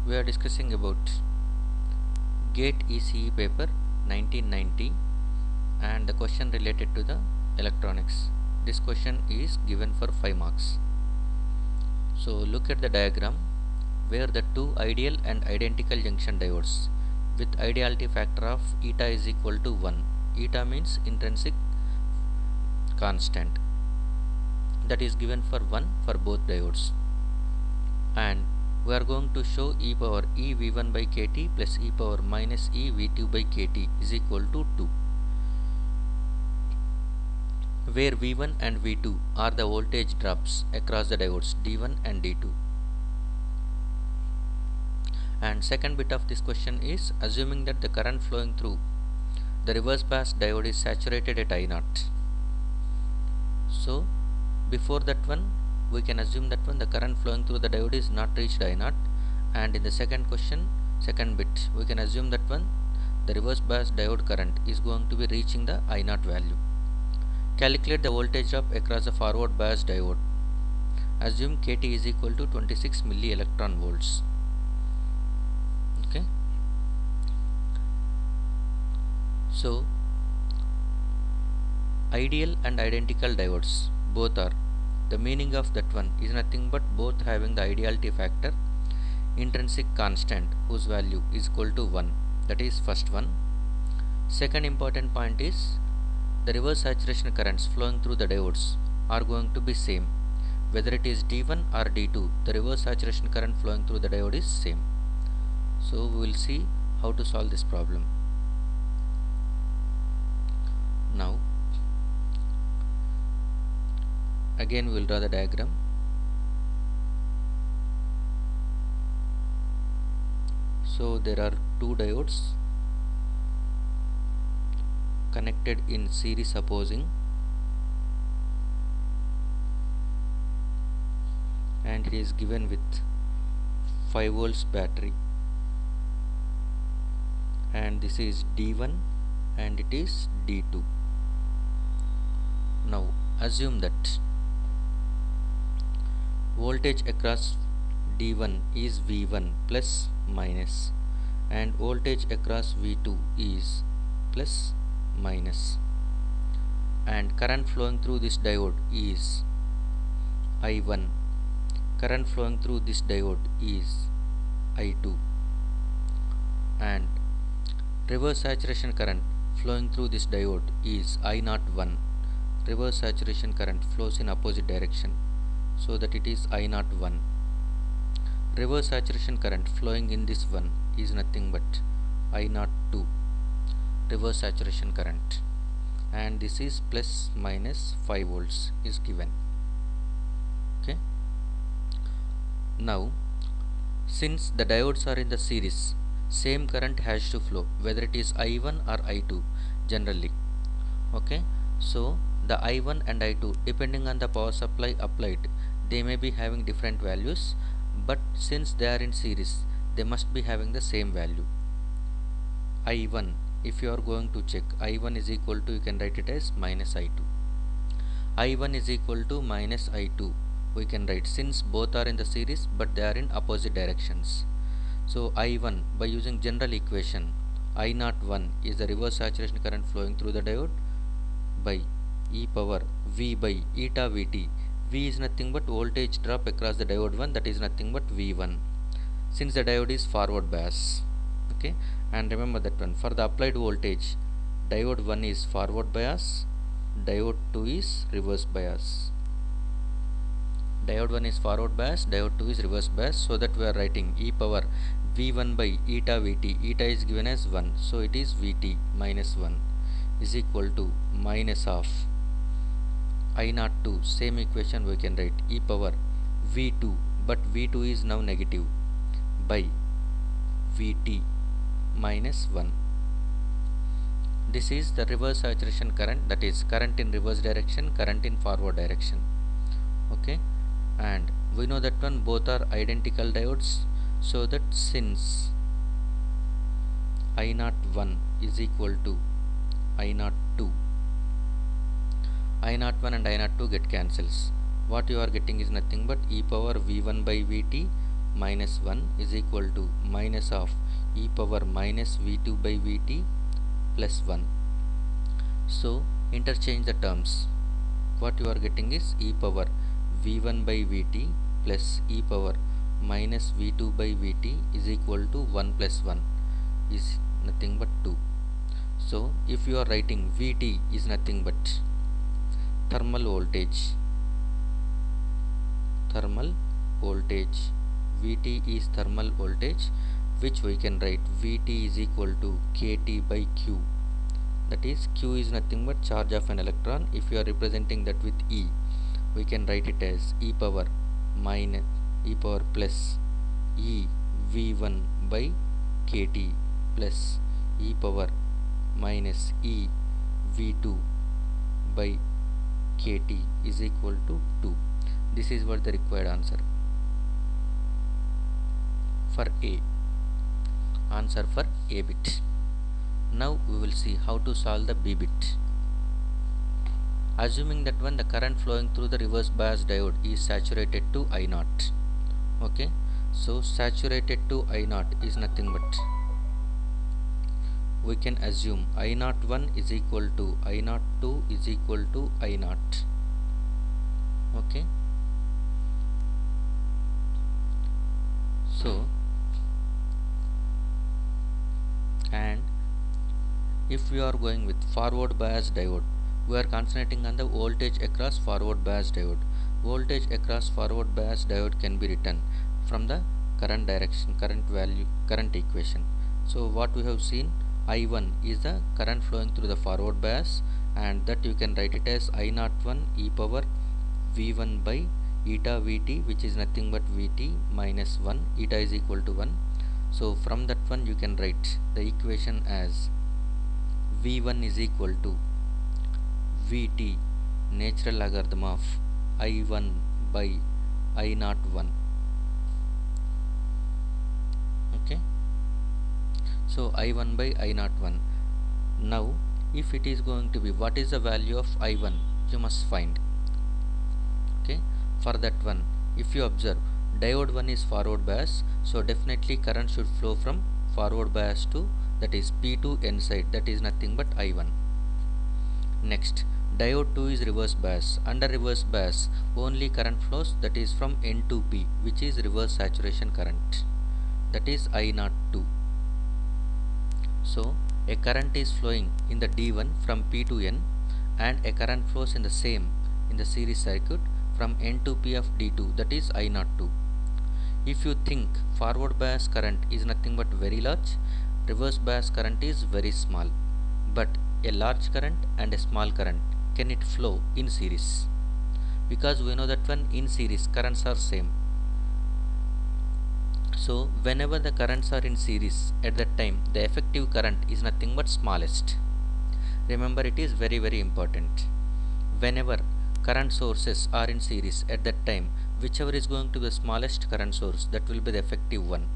We are discussing about GATE ECE paper 1990 and the question related to the electronics. This question is given for 5 marks. So look at the diagram where the two ideal and identical junction diodes with ideality factor of eta is equal to 1. Eta means intrinsic constant, that is given for 1 for both diodes, and we are going to show e power e v1 by kt plus e power minus e v2 by kt is equal to 2, where v1 and v2 are the voltage drops across the diodes d1 and d2. And second bit of this question is assuming that the current flowing through the reverse bias diode is saturated at I0. So before that one we can assume that one the current flowing through the diode is not reached I0, and in the second question, second bit, we can assume that one the reverse bias diode current is going to be reaching the I0 value. Calculate the voltage drop across the forward bias diode. Assume kt is equal to 26 milli electron volts. Okay, so ideal and identical diodes both are, the meaning of that one is nothing but both having the ideality factor intrinsic constant whose value is equal to 1. That is first one. Second important point is the reverse saturation currents flowing through the diodes are going to be same, whether it is d1 or d2, the reverse saturation current flowing through the diode is same. So we will see how to solve this problem. Now again we will draw the diagram. So there are two diodes connected in series opposing, and it is given with 5 volts battery, and this is D1 and it is D2. Now assume that voltage across D1 is V1 plus minus and voltage across V2 is plus minus, and current flowing through this diode is I1, current flowing through this diode is I2, and reverse saturation current flowing through this diode is I01. Reverse saturation current flows in opposite direction, so that it is I01. Reverse saturation current flowing in this one is nothing but I02 reverse saturation current, and this is plus minus 5 volts is given. Okay, now since the diodes are in the series, same current has to flow whether it is I1 or I2 generally. Okay, so the I1 and I2 depending on the power supply applied, they may be having different values, but since they are in series they must be having the same value. I1, if you are going to check, I1 is equal to, you can write it as minus I2. I1 is equal to minus I2, we can write, since both are in the series but they are in opposite directions. So I1, by using general equation, I01 is the reverse saturation current flowing through the diode by e power V by eta Vt. V is nothing but voltage drop across the diode 1, that is nothing but V1, since the diode is forward bias. Okay, and remember that one for the applied voltage, diode 1 is forward bias, diode 2 is reverse bias. Diode 1 is forward bias, diode 2 is reverse bias, so that we are writing e power V1 by eta Vt. Eta is given as 1, so it is Vt minus 1 is equal to minus of I02, same equation we can write e power V2, but V2 is now negative, by Vt minus 1. This is the reverse saturation current, that is current in reverse direction, current in forward direction. Okay, and we know that one both are identical diodes, so that since I01 is equal to I02, I01 and I02 get cancels. What you are getting is nothing but e power V1 by Vt minus 1 is equal to minus of e power minus v2 by vt plus 1. So interchange the terms. What you are getting is e power v1 by vt plus e power minus v2 by vt is equal to 1 plus 1 is nothing but 2. So if you are writing vt is nothing but thermal voltage, vt is thermal voltage, which we can write vt is equal to kT by q. That is, q is nothing but charge of an electron. If you are representing that with e, we can write it as e power minus e power plus e v1 by kT plus e power minus e v2 by kT is equal to 2. This is what the required answer for A. Answer for A bit. Now we will see how to solve the B bit. Assuming that when the current flowing through the reverse bias diode is saturated to I0. Okay, so saturated to I0 is nothing but, we can assume I01 is equal to I02 is equal to I0. Okay, so and if we are going with forward bias diode, we are concentrating on the voltage across forward bias diode. Voltage across forward bias diode can be written from the current direction, current value, current equation. So what we have seen, I1 is the current flowing through the forward bias, and that you can write it as I01 e power v1 by eta vt, which is nothing but vt minus 1, eta is equal to 1. So from that one you can write the equation as v1 is equal to vt natural logarithm of I1 by I01. Okay, so I1 by I01. Now if it is going to be, what is the value of I1, you must find. Okay, for that one, if you observe, diode 1 is forward bias, so definitely current should flow from forward bias to, that is P2 N side, that is nothing but I1. Next, diode 2 is reverse bias. Under reverse bias, only current flows, that is from N to P, which is reverse saturation current, that is I02. So a current is flowing in the D1 from P to N, and a current flows in the same in the series circuit from N to P of D2, that is I02. If you think forward bias current is nothing but very large, reverse bias current is very small, but a large current and a small current, can it flow in series? Because we know that when in series currents are same. So whenever the currents are in series, at that time the effective current is nothing but smallest. Remember, it is very important. Whenever current sources are in series, at that time whichever is going to be the smallest current source, that will be the effective one.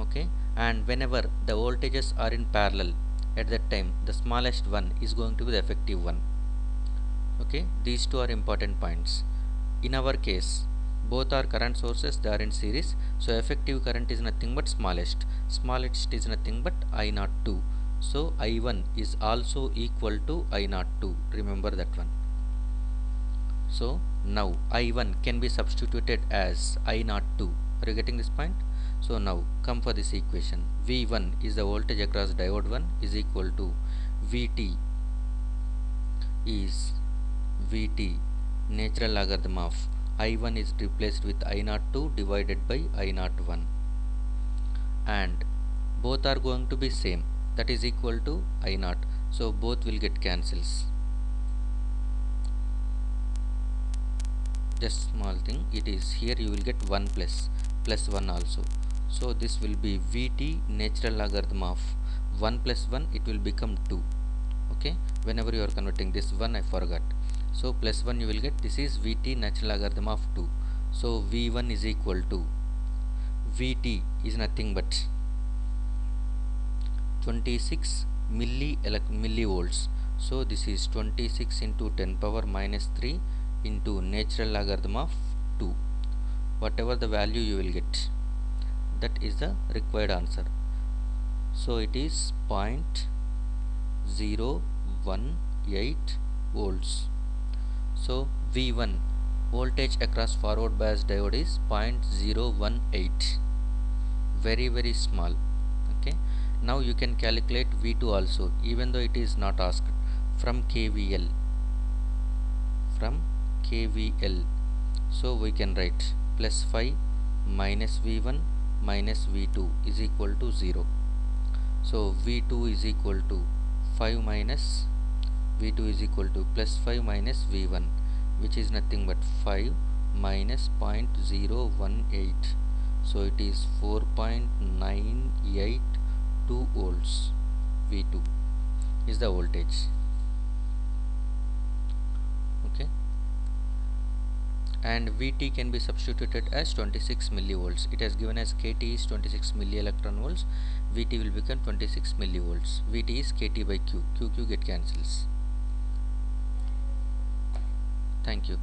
Okay, and whenever the voltages are in parallel, at that time the smallest one is going to be the effective one. Okay, these two are important points. In our case, both are current sources, they are in series, so effective current is nothing but smallest is nothing but I02. So I1 is also equal to I02, remember that one. So now I1 can be substituted as I02. Are you getting this point? So now come for this equation. V1 is the voltage across diode 1 is equal to Vt is Vt natural logarithm of I1 is replaced with I02 divided by I01, and both are going to be same, that is equal to I0. So both will get cancels. Just small thing, it is here you will get 1 plus 1 also. So this will be Vt natural logarithm of 1 plus 1, it will become 2. Okay, whenever you are converting this 1, I forgot. So plus 1 you will get, this is Vt natural logarithm of 2. So V1 is equal to, Vt is nothing but 26 millivolts. So this is 26 into 10 power minus 3 into natural logarithm of 2, whatever the value you will get. that is the required answer. So it is 0.018 volts. So V1, voltage across forward bias diode, is 0.018, very small. Okay, now you can calculate V2 also, even though it is not asked, from KVL. So we can write plus 5 minus V1 minus V2 is equal to 0. So V2 is equal to 5 minus V2 is equal to plus 5 minus V1, which is nothing but 5 minus 0.018. So it is 4.982 volts. V2 is the voltage. Okay, and Vt can be substituted as 26 millivolts. It has given as Kt is 26 millielectron volts. Vt will become 26 millivolts. Vt is Kt by Q. Q get cancels. Thank you.